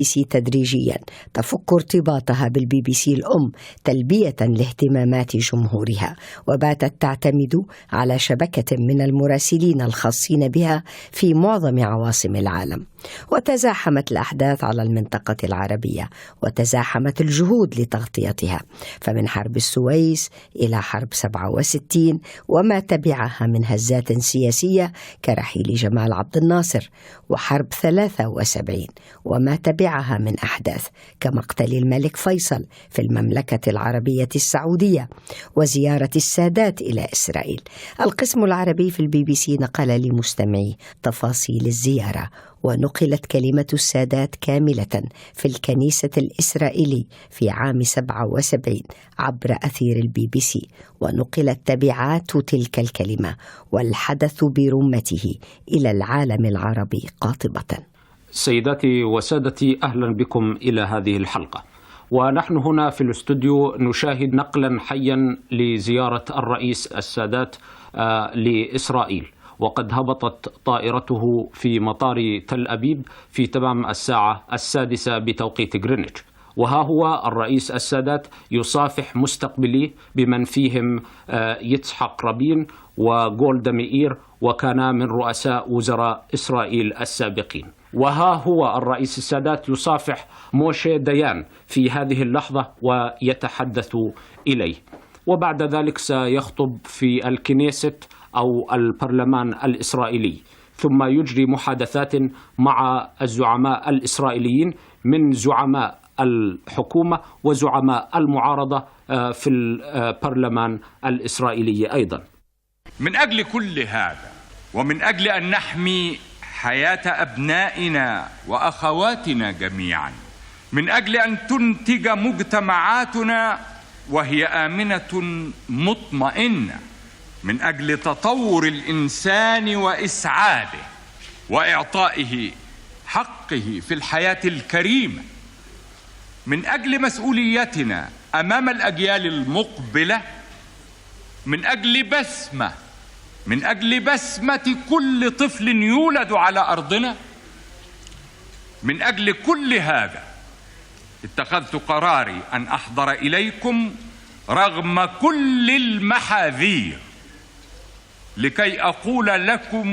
سي تدريجيا تفك ارتباطها بالبي بي سي الأم تلبية لاهتمامات جمهورها، وباتت تعتمد على شبكة من المراسلين الخاصين بها في معظم عواصم العالم. وتزاحمت الأحداث على المنطقة العربية وتزاحمت الجهود لتغطيتها، فمن حرب السويس إلى حرب 67 وما تبعها من هزات سياسية كرحيل جمال عبد الناصر، وحرب 73 وما تبعها من أحداث كمقتل الملك فيصل في المملكة العربية السعودية وزيارة السادات إلى إسرائيل. القسم العربي في البي بي سي نقل لمستمعي تفاصيل الزيارة، ونقلت كلمة السادات كاملة في الكنيسة الإسرائيلي في عام 77 عبر أثير البي بي سي، ونقلت تبعات تلك الكلمة والحدث برمته إلى العالم العربي قاطبة. سيداتي وسادتي، أهلا بكم إلى هذه الحلقة. ونحن هنا في الاستوديو نشاهد نقلا حيا لزيارة الرئيس السادات لإسرائيل، وقد هبطت طائرته في مطار تل أبيب في تمام الساعة 6 بتوقيت غرينتش. وها هو الرئيس السادات يصافح مستقبليه بمن فيهم يتسحق رابين وجولدا مئير، وكان من رؤساء وزراء إسرائيل السابقين. وها هو الرئيس السادات يصافح موشي ديان في هذه اللحظة ويتحدث إليه، وبعد ذلك سيخطب في الكنيسة أو البرلمان الإسرائيلي، ثم يجري محادثات مع الزعماء الإسرائيليين من زعماء الحكومة وزعماء المعارضة في البرلمان الإسرائيلي أيضا. من أجل كل هذا، ومن أجل أن نحمي حياة أبنائنا وأخواتنا جميعا، من أجل أن تنتج مجتمعاتنا وهي آمنة مطمئنة، من أجل تطور الإنسان وإسعاده وإعطائه حقه في الحياة الكريمة، من أجل مسؤوليتنا أمام الأجيال المقبلة، من أجل بسمة كل طفل يولد على أرضنا، من أجل كل هذا اتخذت قراري أن أحضر إليكم رغم كل المحاذير لكي أقول لكم